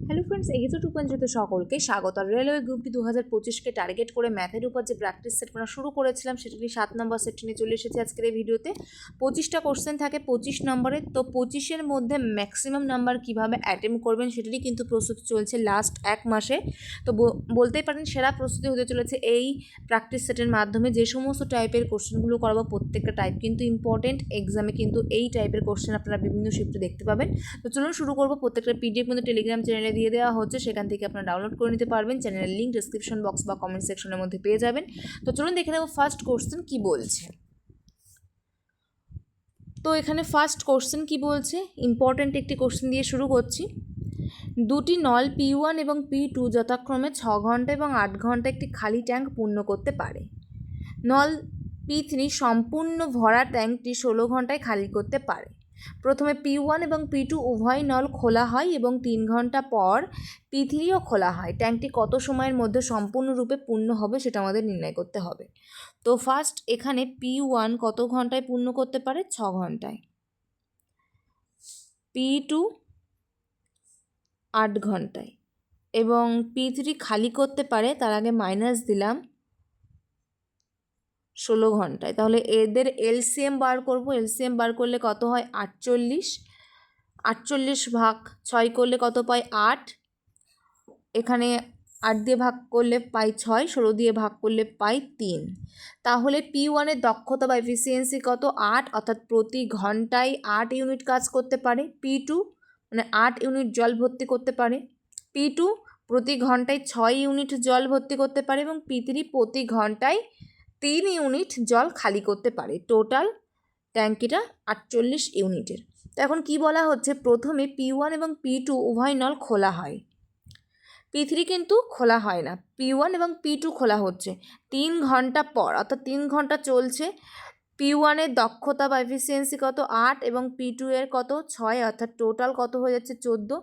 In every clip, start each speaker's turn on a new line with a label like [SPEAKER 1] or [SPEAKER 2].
[SPEAKER 1] Hello friends, এগিয়ে টুপঞ্জিত সকলকে স্বাগত। রেলওয়ে গ্রুপটি 2025কে টার্গেট করে ম্যাথের উপর যে প্র্যাকটিস সেট করা শুরু করেছিলাম সেটি 7 নম্বর সেটটি নিয়ে চলে এসেছে আজকের এই ভিডিওতে। 25টা কোশ্চেন থাকে 25 নম্বরে, তো 25-এর মধ্যে ম্যাক্সিমাম নাম্বার কীভাবে অ্যাটেম্প করবেন সেটারই কিন্তু প্রস্তুতি চলছে লাস্ট এক মাসে। তো বলতেই পারেন সেরা প্রস্তুতি হতে চলেছে এই প্র্যাকটিস সেটের মাধ্যমে। যে সমস্ত টাইপের কোশ্চেনগুলো করাবো প্রত্যেকটা টাইপ কিন্তু ইম্পর্টেন্ট, এক্সামে কিন্তু এই টাইপের কোশ্চেন আপনারা বিভিন্ন শিফটে দেখতে পাবেন। তো চলুন শুরু করবো। প্রত্যেকটা পিডিএফ কিন্তু টেলিগ্রাম চ্যানেলে দিয়ে দেওয়া হচ্ছে, সেখান থেকে আপনারা ডাউনলোড করে নিতে পারবেন। চ্যানেলের লিঙ্ক ডিসক্রিপশন বক্স বা কমেন্ট সেকশনের মধ্যে পেয়ে যাবেন। তো চলুন দেখে নেব ফার্স্ট কোশ্চেন কি বলছে। তো এখানে ফার্স্ট কোশ্চেন কি বলছে, ইম্পর্ট্যান্ট একটি কোশ্চেন দিয়ে শুরু করছি। দুটি নল P1 এবং P2 যথাক্রমে 6 ঘন্টা এবং 8 ঘন্টা একটি খালি ট্যাঙ্ক পূর্ণ করতে পারে। নল P3 সম্পূর্ণ ভরা ট্যাঙ্কটি 16 ঘন্টায় খালি করতে পারে। প্রথমে P1 এবং P2 উভয় নল খোলা হয় এবং 3 ঘন্টা পর P3ও খোলা হয়। ট্যাঙ্কটি কত সময়ের মধ্যে সম্পূর্ণরূপে পূর্ণ হবে সেটা আমাদের নির্ণয় করতে হবে। তো ফার্স্ট এখানে P1 কত ঘন্টায় পূর্ণ করতে পারে? 6 ঘন্টায়। P2 8 ঘন্টায় এবং P3 খালি করতে পারে, তার আগে মাইনাস দিলাম, 16 ঘন্টায়। তাহলে এদের এলসিএম বার করব। এলসিএম বার করলে কত হয়? 48। 48 ভাগ 6 করলে কত পাই? 8। এখানে 8 দিয়ে ভাগ করলে পাই 6, 16 দিয়ে ভাগ করলে পাই 3। তাহলে P1-এর দক্ষতা বা এফিসিয়েন্সি কত? 8, অর্থাৎ প্রতি ঘন্টায় 8 ইউনিট কাজ করতে পারে। P2 মানে 8 ইউনিট জল ভর্তি করতে পারে। P2 প্রতি ঘন্টায় 6 ইউনিট জল ভর্তি করতে পারে এবং P3 প্রতি ঘন্টায় 3 ইউনিট জল খালি করতে পারে। টোটাল ট্যাঙ্কিটা 48 ইউনিটের। তো এখন কি বলা হচ্ছে, প্রথমে P1 এবং P2 উভয় নল খোলা হয়, P3 কিন্তু খোলা হয় না। P1 এবং P2 খোলা হচ্ছে 3 ঘন্টা পর, অর্থাৎ 3 ঘন্টা চলছে। P1-এর দক্ষতা বা এফিসিয়েন্সি কত? 8 এবং P2 এর কত? 6, অর্থাৎ টোটাল কত হয়ে যাচ্ছে? 14।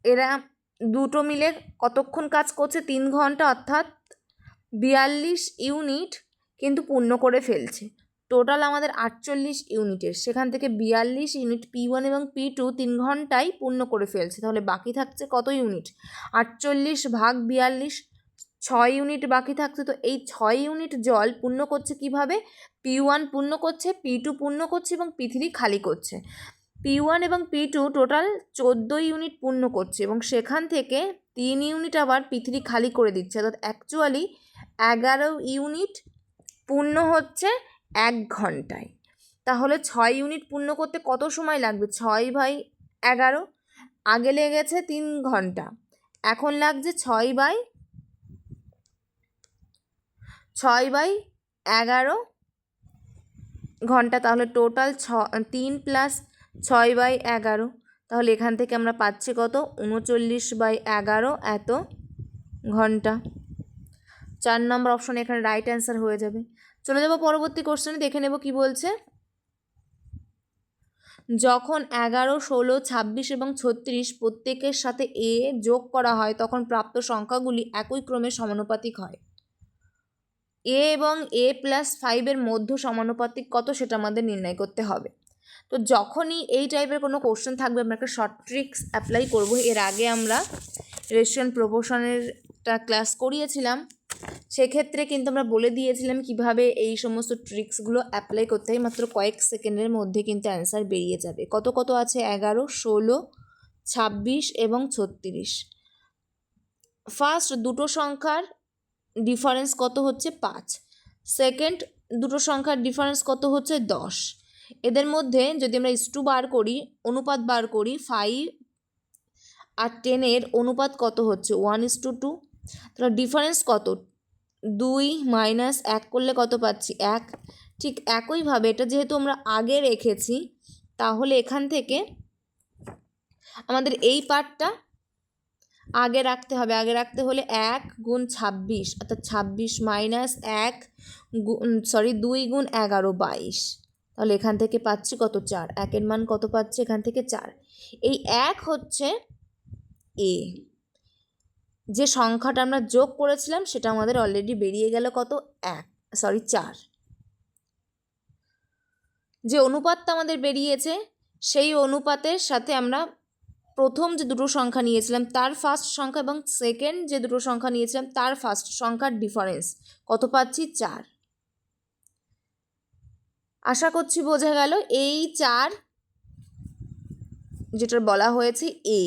[SPEAKER 1] এরা দুটো মিলে কতক্ষণ কাজ করছে? 3 ঘন্টা, অর্থাৎ 42 ইউনিট কিন্তু পূর্ণ করে ফেলছে। টোটাল আমাদের 48 ইউনিটের, সেখান থেকে 42 ইউনিট P1 এবং P2 3 ঘন্টায় পূর্ণ করে ফেলছে। তাহলে বাকি থাকছে কত ইউনিট? 48 ভাগ 42, 6 ইউনিট বাকি থাকছে। তো এই 6 ইউনিট জল পূর্ণ করছে কিভাবে? P1 পূর্ণ করছে, P2 পূর্ণ করছে এবং P3 খালি করছে। P1 এবং P2 টোটাল 14 ইউনিট পূর্ণ করছে এবং সেখান থেকে 3 ইউনিট আবার P3 খালি করে দিচ্ছে, অর্থাৎ অ্যাকচুয়ালি 11 ইউনিট পূর্ণ হচ্ছে 1 ঘন্টায়। তাহলে 6 ইউনিট পূর্ণ করতে কত সময় লাগবে? 6/11। আগে লেগেছে 3 ঘন্টা, এখন লাগছে 6/11 ঘন্টা। তাহলে টোটাল 3 + 6/11। তাহলে এখান থেকে আমরা পাচ্ছি কত? 39/11 এত ঘন্টা। 4 নম্বর অপশন এখানে রাইট অ্যান্সার হয়ে যাবে। চলে যাব পরবর্তী কোশ্চেনে, দেখে নেব কি বলছে। যখন 11, 16, 26 এবং 36 প্রত্যেকের সাথে A যোগ করা হয় তখন প্রাপ্ত সংখ্যাগুলি একই ক্রমে সমানুপাতিক হয়। A এবং A+5-এর মধ্য সমানুপাতিক কত সেটা আমাদের নির্ণয় করতে হবে। তো যখনই এই টাইপের কোনো কোশ্চেন থাকবে আমরা একটা শর্ট ট্রিক্স অ্যাপ্লাই করব। এর আগে আমরা রেশিও অ্যান্ড প্রপোর্শনেরটা ক্লাস করিয়েছিলাম, সেক্ষেত্রে কিন্তু আমরা বলে দিয়েছিলাম কিভাবে এই সমস্ত ট্রিক্সগুলো অ্যাপ্লাই করতে হয়। মাত্র কয়েক সেকেন্ডের মধ্যে কিন্তু অ্যান্সার বেরিয়ে যাবে। কত কত আছে? 11, 16, 26 এবং 36। ফার্স্ট দুটো সংখ্যার ডিফারেন্স কত হচ্ছে? 5। সেকেন্ড দুটো সংখ্যার ডিফারেন্স কত হচ্ছে? 10। এদের মধ্যে যদি আমরা ইস্টু বার করি, অনুপাত বার করি, 5 আর 10-এর অনুপাত কত হচ্ছে? 1:2। তাহলে ডিফারেন্স কত? 2 - 1 করলে কত পাচ্ছি? 1। ঠিক একইভাবে এটা যেহেতু আমরা আগে রেখেছি, তাহলে এখান থেকে আমাদের এই পার্টটা আগে রাখতে হবে। আগে রাখতে হলে 1 × 26, অর্থাৎ 26 - 1 2 × 11 22। তাহলে এখান থেকে পাচ্ছি কত? 4। 1-এর মান কত পাচ্ছি? এখান থেকে 4। এই 1 হচ্ছে A। যে সংখ্যাটা আমরা যোগ করেছিলাম সেটা আমাদের অলরেডি বেরিয়ে গেল কত? 4। যে অনুপাতটা আমাদের বেরিয়েছে সেই অনুপাতের সাথে আমরা প্রথম যে দুটো সংখ্যা নিয়েছিলাম তার ফার্স্ট সংখ্যা এবং সেকেন্ড যে দুটো সংখ্যা নিয়েছিলাম তার ফার্স্ট সংখ্যার ডিফারেন্স কত পাচ্ছি 4। আশা করছি বোঝা গেল। এই 4 যেটা বলা হয়েছে এ,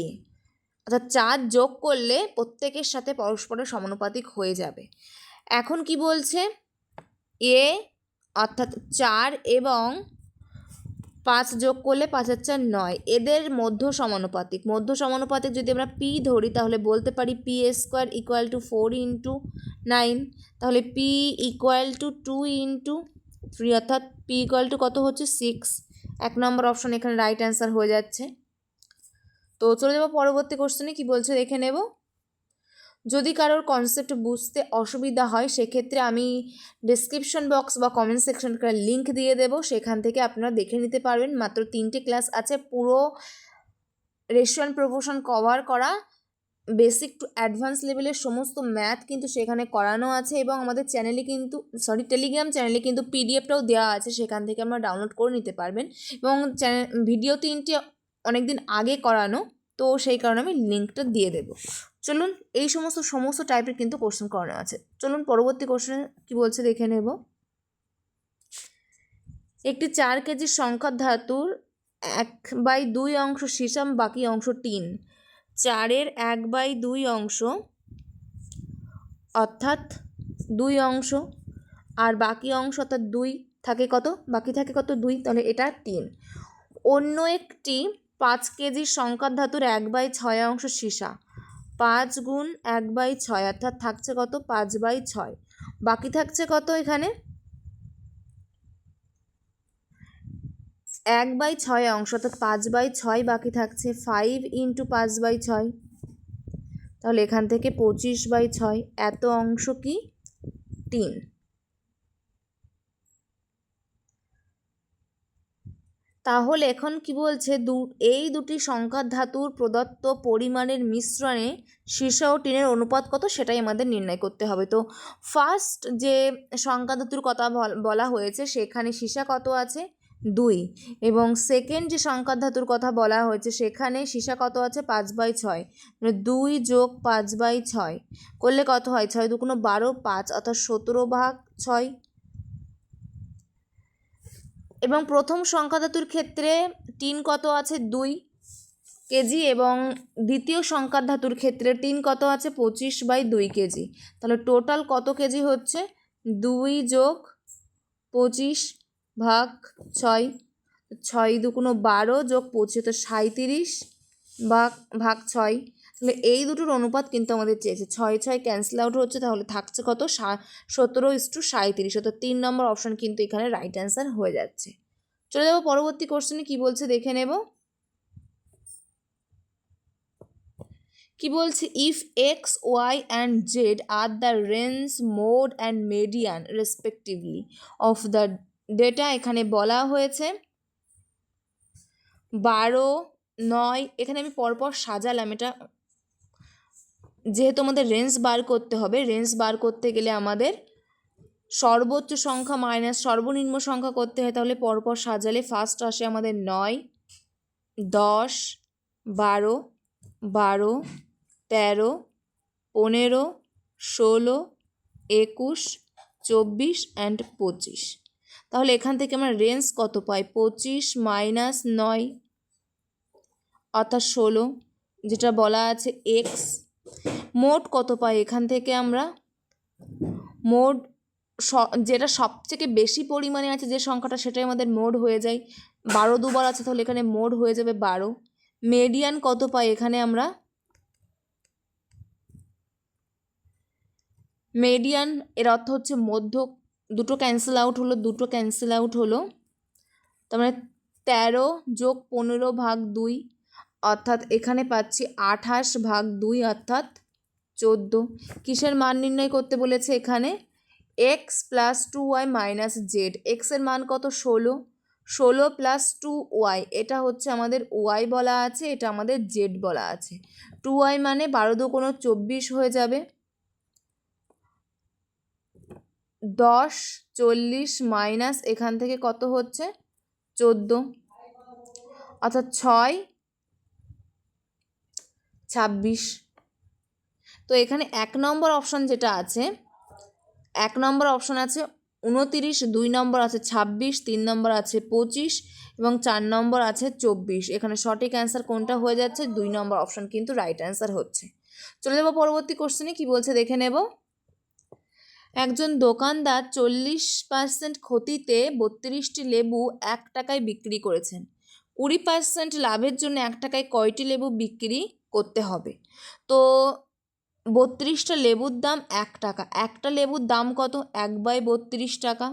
[SPEAKER 1] অর্থাৎ 4 যোগ করলে প্রত্যেকের সাথে পরস্পরের সমানুপাতিক হয়ে যাবে। এখন কি বলছে, এ অর্থাৎ 4 এবং 5 যোগ করলে 5 আর 4 9, এদের মধ্য সমানুপাতিক। মধ্য সমানুপাতিক যদি আমরা পি ধরি তাহলে বলতে পারি P square equal to 4 into 9, তাহলে পি ইকুয়াল টু 2 ইন্টু 3, অর্থাৎ পি ইকুয়াল টু কত হচ্ছে 6। 1 নম্বর অপশন এখানে রাইট অ্যান্সার হয়ে যাচ্ছে। তো চলে যাবো পরবর্তী কোশ্চেনে, কি বলছে দেখে নেব। যদি কারোর কনসেপ্ট বুঝতে অসুবিধা হয় সেক্ষেত্রে আমি ডেসক্রিপশন বক্স বা কমেন্ট সেকশন লিঙ্ক দিয়ে দেবো, সেখান থেকে আপনারা দেখে নিতে পারবেন। মাত্র 3টে ক্লাস আছে, পুরো রেশিও অ্যান্ড প্রপোর্শন কভার করা, বেসিক টু অ্যাডভান্স লেভেলের সমস্ত ম্যাথ কিন্তু সেখানে করানো আছে। এবং আমাদের চ্যানেলে কিন্তু টেলিগ্রাম চ্যানেলে কিন্তু পিডিএফটাও দেওয়া আছে, সেখান থেকে আমরা ডাউনলোড করে নিতে পারবেন। এবং ভিডিও 3টে অনেক দিন আগে করানো, তো সেই কারণে আমি লিঙ্কটা দিয়ে দেবো। চলুন, এই সমস্ত টাইপের কিন্তু কোশ্চেন করানো আছে। চলুন পরবর্তী কোশ্চেন কি বলছে দেখে নেব। একটি 4 কেজির সংখ্যার ধাতুর 1/2 অংশ সীসা, বাকি অংশ টিন। 4-এর 1/2 অংশ অর্থাৎ 2 অংশ, আর বাকি অংশ অর্থাৎ 2 থাকে কত, বাকি থাকে কত 2, তাহলে এটা টিন। অন্য একটি 5 কেজির সংখ্যার ধাতুর 1/6 অংশ সীসা। 5 গুণ 1/6 অর্থাৎ থাকছে কত 5/6, বাকি থাকছে কত এখানে 1/6 অংশ অর্থাৎ 5/6, বাকি থাকছে 5 ইন্টু 5/6, তাহলে এখান থেকে 25/6, এত অংশ কি 3। তাহলে এখন কি বলছে, এই দুটি সংখ্যার ধাতুর প্রদত্ত পরিমাণের মিশ্রণে সীসা ও টিনের অনুপাত কত সেটাই আমাদের নির্ণয় করতে হবে। তো ফার্স্ট যে সংখ্যা ধাতুর কথা বলা হয়েছে সেখানে সীসা কত আছে 2, এবং সেকেন্ড যে সংখ্যা ধাতুর কথা বলা হয়েছে সেখানে সীসা কত আছে 5/6, 2 যোগ 5/6 করলে কত হয় 6 দুগুণ 12, 5 অর্থাৎ 17/6। এবং প্রথম সংখ্যা ধাতুর ক্ষেত্রে টিন কত আছে 2 কেজি, এবং দ্বিতীয় সংখ্যা ধাতুর ক্ষেত্রে টিন কত আছে 25/2 কেজি। তাহলে টোটাল কত কেজি হচ্ছে 2 যোগ 25/6, 6 দুগুণ 12 যোগ 25 তো 37/6। তাহলে এই দুটোর অনুপাত কিন্তু আমাদের চেয়েছে। 6 ক্যান্সেল আউট হচ্ছে, তাহলে থাকছে কত 17:37, অর্থাৎ 3 নম্বর অপশন কিন্তু এখানে রাইট অ্যান্সার হয়ে যাচ্ছে। চলে যাবো পরবর্তী কোশ্চেনে, কি বলছে দেখে নেব। কি বলছে, if x y and z are the range, mode and median respectively of the data. এখানে বলা হয়েছে 12, 9, এখানে আমি পরপর সাজালাম, এটা যেহেতু আমাদের রেঞ্জ বার করতে হবে। রেঞ্জ বার করতে গেলে আমাদের সর্বোচ্চ সংখ্যা মাইনাস সর্বনিম্ন সংখ্যা করতে হয়, তাহলে পরপর সাজালে ফার্স্ট আসে আমাদের 9, 10, 12, 13, 15, 16, 21, 24 অ্যান্ড 25। তাহলে এখান থেকে আমরা রেঞ্জ কত পাই 25 মাইনাস 9 অর্থাৎ 16, যেটা বলা আছে এক্স। মোট কত পাই এখান থেকে আমরা, মোড যেটা সবথেকে বেশি পরিমাণে আছে যে সংখ্যাটা সেটাই আমাদের মোড হয়ে যায়। 12 দুবার আছে, তাহলে এখানে মোড হয়ে যাবে 12। মেডিয়ান কত পাই এখানে আমরা, মেডিয়ান এর অর্থ হচ্ছে মধ্য, দুটো ক্যান্সেল আউট হলো, তার মানে 13 যোগ 15/2, অর্থাৎ এখানে পাচ্ছি 28/2 অর্থাৎ 14। কিসের মান নির্ণয় করতে বলেছে এখানে, x plus 2y minus Z. এক্সের মান কত 16 প্লাস 2y, এটা হচ্ছে আমাদের ওয়াই বলা আছে, এটা আমাদের জেড বলা আছে। 2y মানে 12 দুগুণ 24 হয়ে যাবে, 10, 40 মাইনাস এখান থেকে কত হচ্ছে 14, অর্থাৎ 6 26। তো এখানে 1 নম্বর অপশান যেটা আছে, 1 নম্বর অপশান আছে 29, 2 নম্বর আছে 26, 3 নম্বর আছে 25 এবং 4 নম্বর আছে 24। এখানে সঠিক অ্যান্সার কোনটা হয়ে যাচ্ছে? 2 নম্বর অপশান কিন্তু রাইট অ্যান্সার হচ্ছে। চলে যাবো পরবর্তী কোশ্চেনে, কি বলছে দেখে নেব। একজন দোকানদার 40% ক্ষতিতে 32টি লেবু 1 টাকায় বিক্রি করেছেন। 20% লাভের জন্য 1 টাকায় কয়টি লেবু বিক্রি করতে হবে? তো 32টা লেবুর দাম 1 টাকা, একটা লেবুর দাম কত? 1/32 টাকা।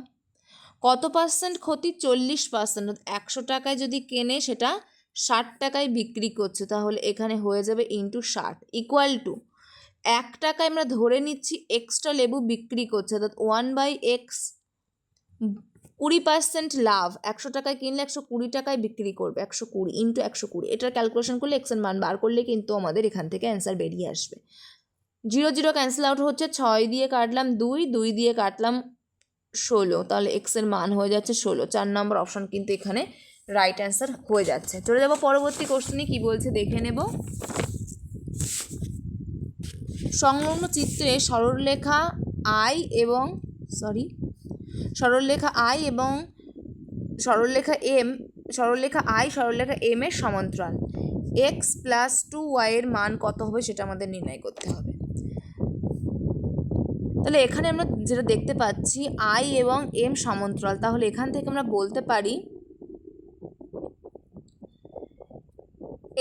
[SPEAKER 1] কত পার্সেন্ট ক্ষতি? 40%। 100 টাকায় যদি কেনে সেটা 60 টাকায় বিক্রি করছে, তাহলে এখানে হয়ে যাবে ইন্টু 60 ইকুয়াল টু 1 টাকায় আমরা ধরে নিচ্ছি এক্সট্রা লেবু বিক্রি করছে, অর্থাৎ 1/x। 20% লাভ, 100 টাকায় কিনলে 120 টাকায় বিক্রি করবে, 120 ইন্টু 120। এটার ক্যালকুলেশন করলে এক্সের মান বার করলে কিন্তু আমাদের এখান থেকে অ্যান্সার বেরিয়ে আসবে। 0 0 ক্যান্সেল আউট হচ্ছে, 6 দিয়ে কাটলাম 2, 2 দিয়ে কাটলাম 16, তাহলে এক্সের মান হয়ে যাচ্ছে 16। 4 নম্বর অপশন কিন্তু এখানে রাইট অ্যান্সার হয়ে যাচ্ছে। চলে যাব পরবর্তী কোশ্চেনে, কি বলছে দেখে নেব। সংলগ্ন চিত্রে সরলরেখা আই এবং সরলরেখা এম এর সমান্তরাল x + 2y এর মান কত হবে সেটা আমাদের নির্ণয় করতে হবে। তাহলে এখানে আমরা যেটা দেখতে পাচ্ছি আই এবং এম সমান্তরাল, তাহলে এখান থেকে আমরা বলতে পারি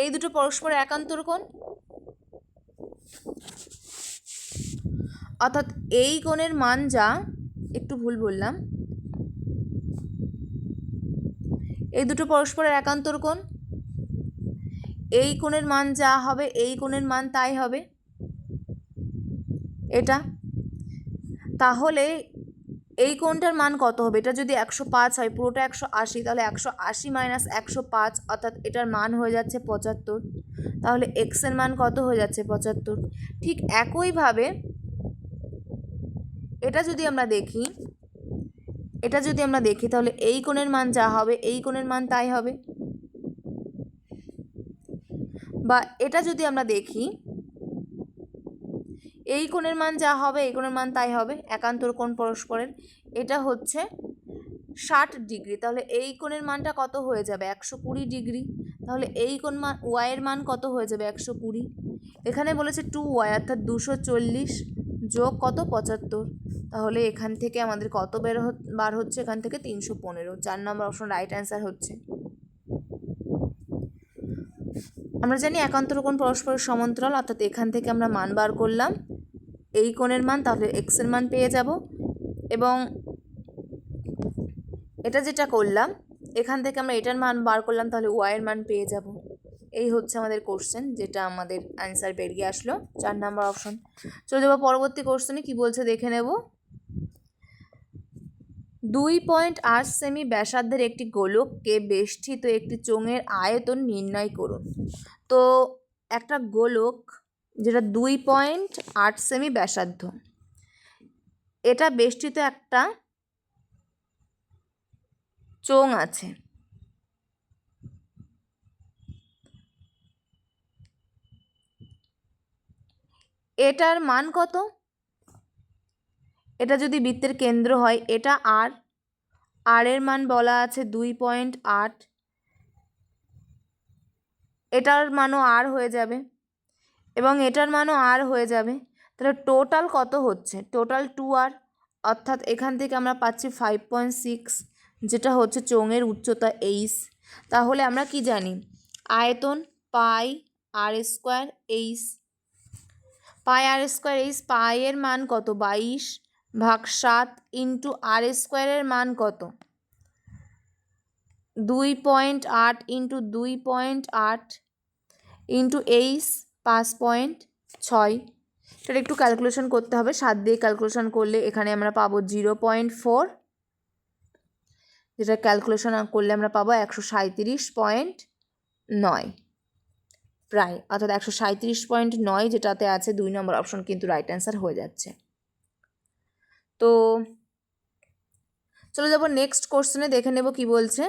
[SPEAKER 1] এই দুটো পরস্পর একান্তর কোণ, অর্থাৎ এই কোণের মান যা, একটু ভুল বললাম, এই দুটো পরস্পরের একান্তর কোণ, এই কোণের মান যা হবে এই কোণের মান তাই হবে এটা। তাহলে এই কোণটার মান কত হবে? এটা যদি 105 হয়, পুরোটা 180, তাহলে 180 মাইনাস 105, অর্থাৎ এটার মান হয়ে যাচ্ছে 75। তাহলে এক্সের মান কত হয়ে যাচ্ছে? 75। ঠিক একইভাবে এটা যদি আমরা দেখি তাহলে এই কোণের মান যা হবে এই কোণের মান তাই হবে। বা এটা যদি আমরা দেখি, এই কোণের মান যা হবে এই কোণের মান তাই হবে, একান্তর কোণ পরস্পরের। এটা হচ্ছে 60 ডিগ্রি, তাহলে এই কোণের মানটা কত হয়ে যাবে? 120 ডিগ্রি। তাহলে এই কোণ মান ওয়াইয়ের মান কত হয়ে যাবে? 120। এখানে বলেছে 2y, অর্থাৎ 240 যোগ কত? 75। তাহলে এখান থেকে আমাদের কত বার হচ্ছে? এখান থেকে 315। 4 নম্বর অপশন রাইট অ্যান্সার হচ্ছে। আমরা জানি একান্তর কোণ পরস্পরের সমান্তরাল, অর্থাৎ এখান থেকে আমরা মান বার করলাম এই কোণের মান, তাহলে এক্সের মান পেয়ে যাব। এবং এটা যেটা করলাম এখান থেকে আমরা এটার মান বার করলাম, তাহলে ওয়াইয়ের মান পেয়ে যাব। এই হচ্ছে আমাদের কোশ্চেন, যেটা আমাদের অ্যান্সার বেরিয়ে আসলো 4 নম্বর অপশন। চলে যাবো পরবর্তী কোশ্চেনে, কি বলছে দেখে নেব। 2.8 সেমি ব্যাসার্ধের একটি গোলককে বেষ্টিত একটি চোঙের আয়তন নির্ণয় করুন। তো একটা গোলক যেটা 2.8 সেমি ব্যাসার্ধ, এটা বেষ্টিত একটা চোঙ আছে। এটার মান কত? এটা যদি বৃত্তের কেন্দ্র হয়, এটা আর এর মান বলা আছে 2.8, এটার মানও আর হয়ে যাবে এবং এটার মানও আর হয়ে যাবে। তাহলে টোটাল কত হচ্ছে? টোটাল 2r, অর্থাৎ এখান থেকে আমরা পাচ্ছি 5.6, যেটা হচ্ছে চোঙের উচ্চতা h। তাহলে আমরা কি জানি? আয়তন পাই আর স্কোয়ার h, পাই আর স্কোয়ার h, পাইয়ের মান কত? 22/7 ইন্টু আর স্কোয়ারের মান কত? 2.8 ইন্টু 2.8 ইন্টু h 5.6। সেটা একটু ক্যালকুলেশন করতে হবে, 7 দিয়ে ক্যালকুলেশন করলে এখানে আমরা পাবো 0.4, যেটা ক্যালকুলেশন করলে আমরা পাবো 137.9 প্রায়, অর্থাৎ 137.9 যেটাতে আছে 2 নম্বর অপশন কিন্তু রাইট অ্যান্সার হয়ে যাচ্ছে। তো চলে যাব নেক্সট কোশ্চেনে, দেখে নেব কি বলছে।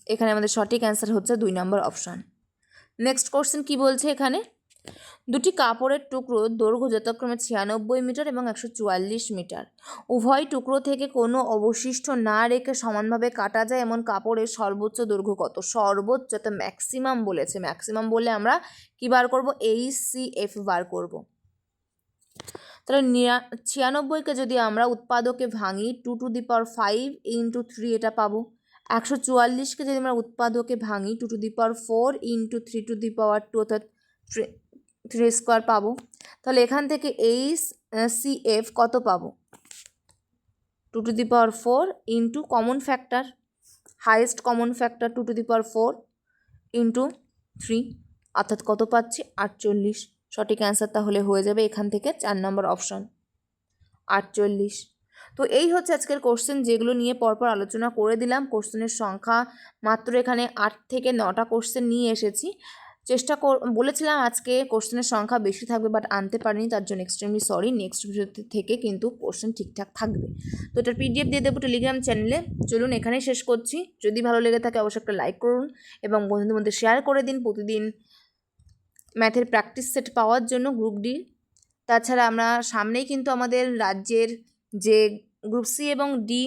[SPEAKER 1] এখানে আমাদের সঠিক অ্যান্সার হচ্ছে 2 নম্বর অপশন। নেক্সট কোশ্চেন কি বলছে এখানে, দুটি কাপড়ের টুকরোর দৈর্ঘ্য যথাক্রমে 96 মিটার এবং 144 মিটার। উভয় টুকরো থেকে কোনো অবশিষ্ট না রেখে সমানভাবে কাটা যায় এমন কাপড়ের সর্বোচ্চ দৈর্ঘ্য কত? সর্বোচ্চ, তো ম্যাক্সিমাম বলেছে। ম্যাক্সিমাম বললে আমরা কী বার করব? HCF বার করব। তাহলে 96কে যদি আমরা উৎপাদকে ভাঙি 2⁵ ইন্টু 3 এটা পাবো। 144কে যদি আমরা উৎপাদকে ভাঙি 2⁴ ইন্টু 3⁴2 অর্থাৎ 3 স্কোয়ার পাবো। তাহলে এখান থেকে HCF কত পাবো? 2⁴ into common factor, highest common factor 2⁴ into 3 অর্থাৎ কত পাচ্ছি? 48। সঠিক অ্যান্সার তাহলে হয়ে যাবে এখান থেকে 4 নম্বর অপশন 48। তো এই হচ্ছে আজকের কোশ্চেন, যেগুলো নিয়ে পরপর আলোচনা করে দিলাম। কোশ্চেনের সংখ্যা মাত্র এখানে 8 থেকে 9টা কোশ্চেন নিয়ে এসেছি। বলেছিলাম আজকে কোশ্চেনের সংখ্যা বেশি থাকবে, বাট আনতে পারিনি, তার জন্য এক্সট্রিমলি সরি। নেক্সট ভিডিও থেকে কিন্তু কোশ্চেন ঠিকঠাক থাকবে। তো এটার PDF দিয়ে দেবো টেলিগ্রাম চ্যানেলে। চলুন এখানেই শেষ করছি। যদি ভালো লেগে থাকে অবশ্যই একটা লাইক করুন এবং বন্ধুদের মধ্যে শেয়ার করে দিন প্রতিদিন ম্যাথের প্র্যাকটিস সেট পাওয়ার জন্য গ্রুপ ডি। তাছাড়া আমরা সামনেই কিন্তু আমাদের রাজ্যের যে গ্রুপ সি এবং ডি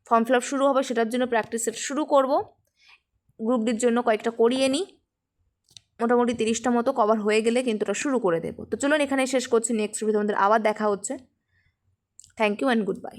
[SPEAKER 1] ফর্ম ফিল আপ শুরু হবে, সেটার জন্য প্র্যাকটিস সেট শুরু করব। গ্রুপ ডির জন্য কয়েকটা করিয়ে নিই, মোটামুটি 30টা মতো কভার হয়ে গেলে কিন্তু ওটা শুরু করে দেবো। তো চলুন এখানে শেষ করছি। নেক্সট ভিডিও আমাদের আবার দেখা হচ্ছে। Thank you and good bye.